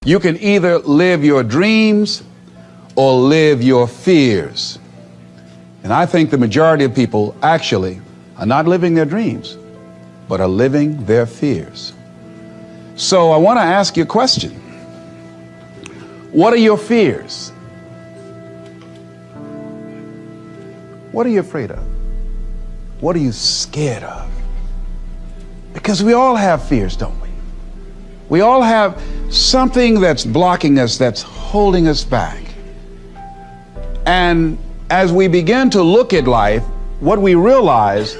You can either live your dreams or live your fears. And I think the majority of people actually are not living their dreams, but are living their fears. So I want to ask you a question. What are your fears? What are you afraid of? What are you scared of? Because we all have fears, don't we? We all have something that's blocking us, that's holding us back. And as we begin to look at life, what we realize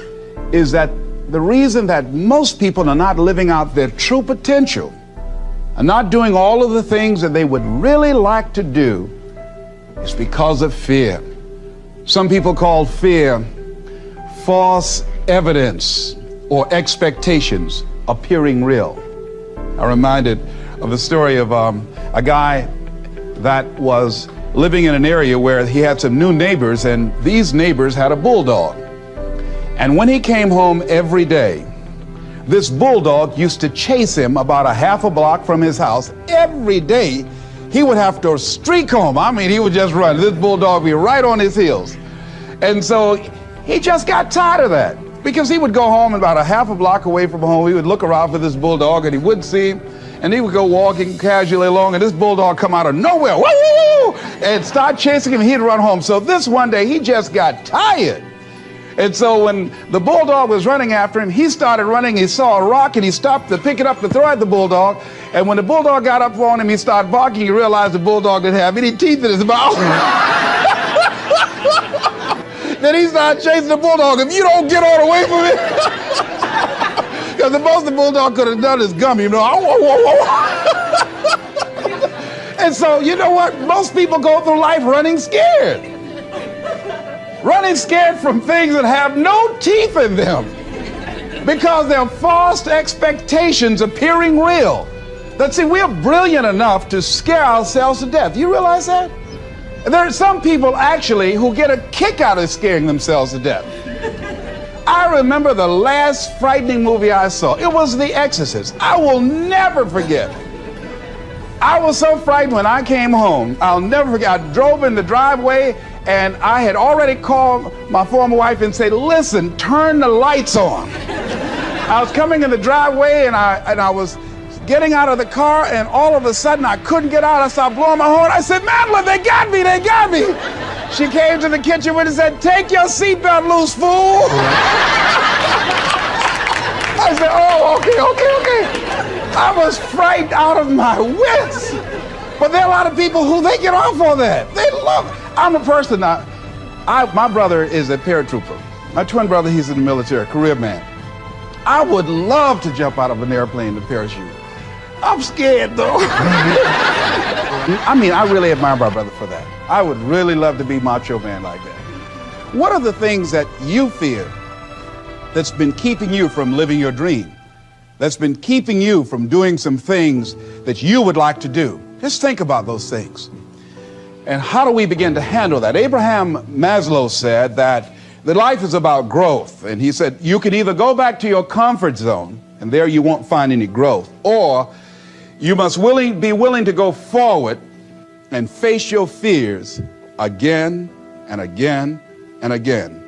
is that the reason that most people are not living out their true potential, are not doing all of the things that they would really like to do, is because of fear. Some people call fear false evidence or expectations appearing real. I'm reminded of the story of a guy that was living in an area where he had some new neighbors, and these neighbors had a bulldog. And when he came home every day, this bulldog used to chase him about a half a block from his house. Every day, he would have to streak home. I mean, he would just run. This bulldog would be right on his heels. And so he just got tired of that, because he would go home about a half a block away from home. He would look around for this bulldog and he wouldn't see him. And he would go walking casually along, and this bulldog come out of nowhere, woo, woo, woo, and start chasing him, and he'd run home. So this one day, he just got tired. And so when the bulldog was running after him, he started running. He saw a rock, and he stopped to pick it up to throw at the bulldog. And when the bulldog got up on him, he started barking. He realized the bulldog didn't have any teeth in his mouth. Then he started chasing the bulldog. If you don't get all away from it, because the most the bulldog could have done is gum, you know. And so, you know what? Most people go through life running scared. Running scared from things that have no teeth in them, because they're false expectations appearing real. That, see, we're brilliant enough to scare ourselves to death. You realize that? There are some people actually who get a kick out of scaring themselves to death. I remember the last frightening movie I saw. It was The Exorcist. I will never forget. I was so frightened when I came home. I'll never forget. I drove in the driveway, and I had already called my former wife and said, listen, turn the lights on. I was coming in the driveway, and I was getting out of the car, and all of a sudden I couldn't get out. I started blowing my horn. I said, Madeline, they got me, they got me. She came to the kitchen and said, take your seatbelt loose, fool. I said, oh, okay. I was frightened out of my wits. But there are a lot of people who they get off on that. They love it. I'm a person now. My brother is a paratrooper. My twin brother, he's in the military, career man. I would love to jump out of an airplane to parachute. I'm scared, though. I mean, I really admire my brother for that. I would really love to be macho man like that. What are the things that you fear that's been keeping you from living your dream? That's been keeping you from doing some things that you would like to do? Just think about those things. And how do we begin to handle that? Abraham Maslow said that life is about growth. And he said, you can either go back to your comfort zone, and there you won't find any growth, or you must be willing to go forward and face your fears again and again and again,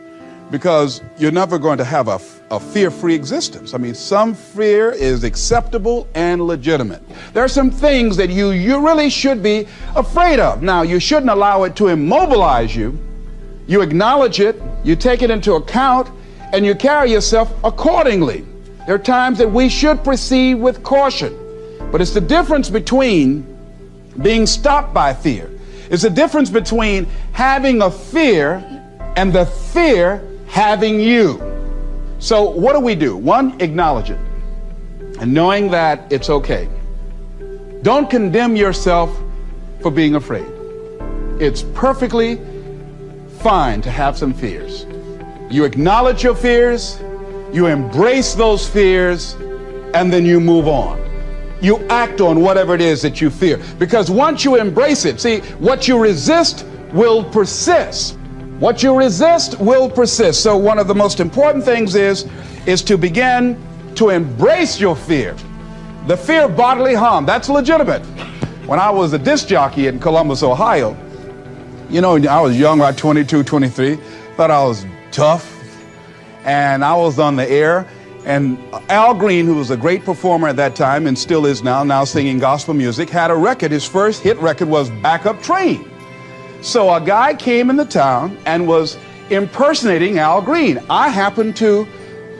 because you're never going to have a fear-free existence. I mean, some fear is acceptable and legitimate. There are some things that you really should be afraid of. Now, you shouldn't allow it to immobilize you. You acknowledge it, you take it into account, and you carry yourself accordingly. There are times that we should proceed with caution. But it's the difference between being stopped by fear. It's the difference between having a fear and the fear having you. So what do? One, acknowledge it, and knowing that it's okay. Don't condemn yourself for being afraid. It's perfectly fine to have some fears. You acknowledge your fears, you embrace those fears, and then you move on. You act on whatever it is that you fear. Because once you embrace it, see, what you resist will persist. What you resist will persist. So one of the most important things is to begin to embrace your fear. The fear of bodily harm, that's legitimate. When I was a disc jockey in Columbus, Ohio, you know, I was young, about 22, 23, thought I was tough, and I was on the air, and Al Green, who was a great performer at that time and still is now singing gospel music, had a record. His first hit record was Back Up Train. So a guy came in the town and was impersonating Al Green. I happened to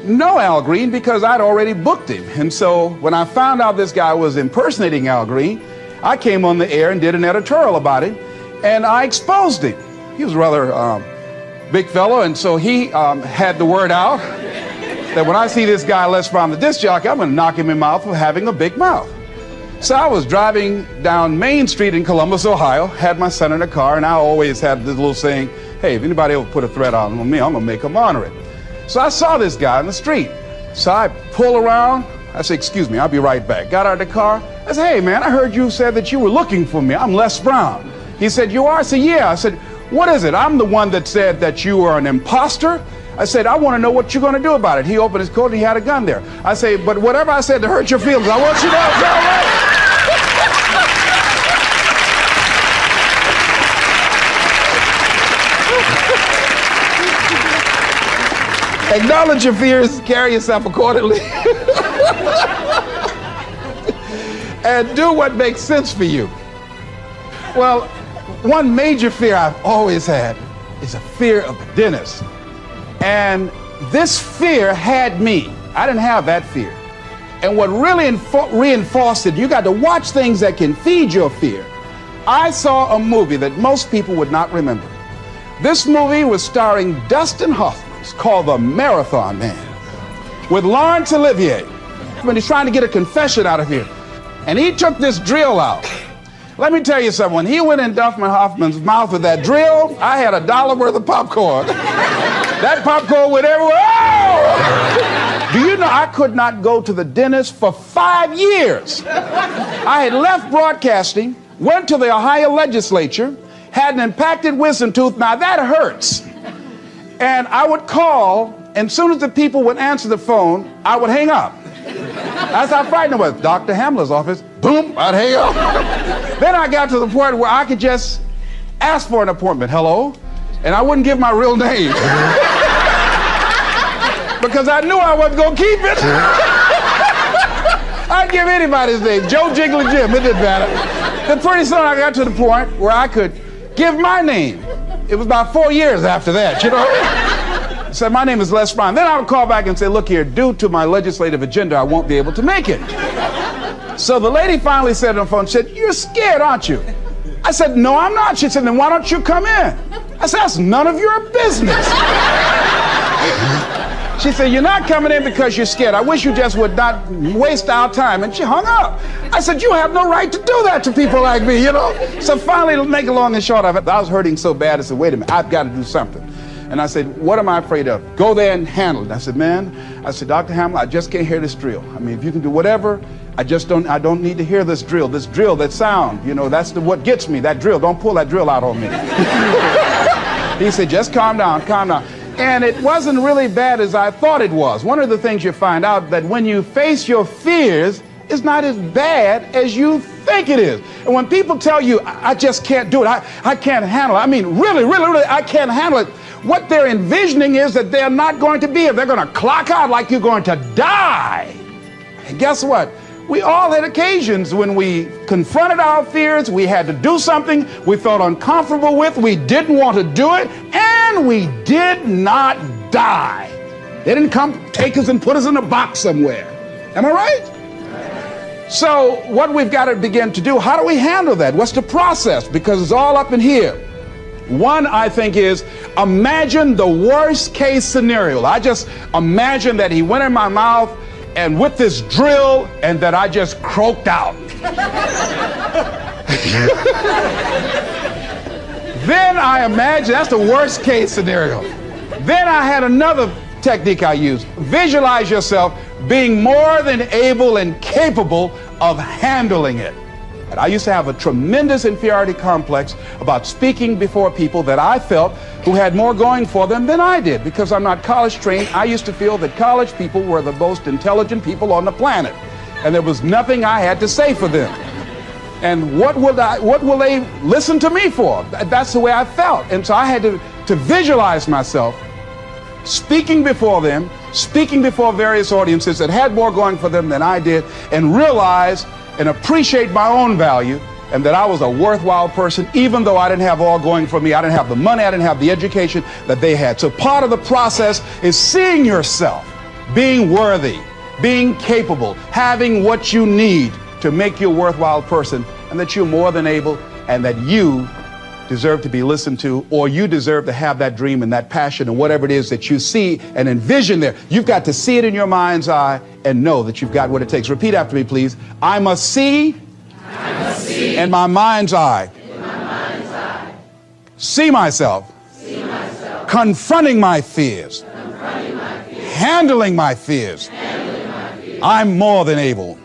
know Al Green because I'd already booked him. And so when I found out this guy was impersonating Al Green, I came on the air and did an editorial about him, and I exposed him. He was a rather big fellow, and so he had the word out that when I see this guy Les Brown, the disc jockey, I'm going to knock him in the mouth for having a big mouth. So I was driving down Main Street in Columbus, Ohio, had my son in the car, and I always had this little saying, hey, if anybody ever put a threat on me, I'm going to make them honor it. So I saw this guy in the street. So I pull around. I said, excuse me, I'll be right back. Got out of the car. I said, hey, man, I heard you said that you were looking for me. I'm Les Brown. He said, you are? I said, yeah. I said, what is it? I'm the one that said that you are an imposter. I said, I want to know what you're going to do about it. He opened his coat and he had a gun there. I say, but whatever I said to hurt your feelings, I want you to know it's all right. Acknowledge your fears, carry yourself accordingly, and do what makes sense for you. Well, one major fear I've always had is a fear of the dentist. And this fear had me. I didn't have that fear. And what really reinforced it, you got to watch things that can feed your fear. I saw a movie that most people would not remember. This movie was starring Dustin Hoffman. It's called The Marathon Man, with Laurence Olivier. When he's trying to get a confession out of here, and he took this drill out. Let me tell you something. When he went in Dustin Hoffman's mouth with that drill, I had $1 worth of popcorn. That popcorn went everywhere. Oh! Do you know I could not go to the dentist for 5 years? I had left broadcasting, went to the Ohio legislature, had an impacted wisdom tooth. Now that hurts. And I would call, and as soon as the people would answer the phone, I would hang up. That's how frightened I was. Dr. Hamler's office, boom, I'd hang up. Then I got to the point where I could just ask for an appointment. Hello? And I wouldn't give my real name. Because I knew I wasn't going to keep it. I'd give anybody's name. Joe Jiggly Jim, it didn't matter. Then pretty soon I got to the point where I could give my name. It was about 4 years after that, you know. I said, my name is Les Brown. Then I would call back and say, look here, due to my legislative agenda, I won't be able to make it. So the lady finally said on the phone, she said, you're scared, aren't you? I said, no, I'm not. She said, then why don't you come in? I said, that's none of your business. She said, you're not coming in because you're scared. I wish you just would not waste our time. And she hung up. I said, you have no right to do that to people like me, you know? So finally, to make a long and short of it, I was hurting so bad, I said, wait a minute, I've got to do something. And I said, what am I afraid of? Go there and handle it. I said, man, I said, Dr. Hamler, I just can't hear this drill. I mean, if you can do whatever, I don't need to hear this drill, that sound, you know, that's what gets me, that drill. Don't pull that drill out on me. He said, just calm down, calm down. And it wasn't really bad as I thought it was. One of the things you find out that when you face your fears, it's not as bad as you think it is. And when people tell you, I just can't do it, I can't handle it, I mean, really, I can't handle it, what they're envisioning is that they're not going to be here. They're going to clock out like you're going to die. And guess what? We all had occasions when we confronted our fears, we had to do something we felt uncomfortable with, we didn't want to do it, and we did not die. They didn't come take us and put us in a box somewhere. Am I right? So what we've got to begin to do, how do we handle that? What's the process? Because it's all up in here. One, I think, is imagine the worst case scenario. I just imagine that he went in my mouth and with this drill, and that I just croaked out. Then I imagine, that's the worst case scenario. Then I had another technique I used. Visualize yourself being more than able and capable of handling it. And I used to have a tremendous inferiority complex about speaking before people that I felt who had more going for them than I did. Because I'm not college trained, I used to feel that college people were the most intelligent people on the planet. And there was nothing I had to say for them. And what will they listen to me for? That's the way I felt. And so I had to visualize myself speaking before them, speaking before various audiences that had more going for them than I did, and realize and appreciate my own value, and that I was a worthwhile person, even though I didn't have all going for me. I didn't have the money, I didn't have the education that they had. So part of the process is seeing yourself being worthy, being capable, having what you need to make you a worthwhile person, and that you're more than able, and that you deserve to be listened to, or you deserve to have that dream and that passion and whatever it is that you see and envision there. You've got to see it in your mind's eye and know that you've got what it takes. Repeat after me, please. I must see in my mind's eye. See myself. Confronting my fears. Handling my fears. I'm more than able.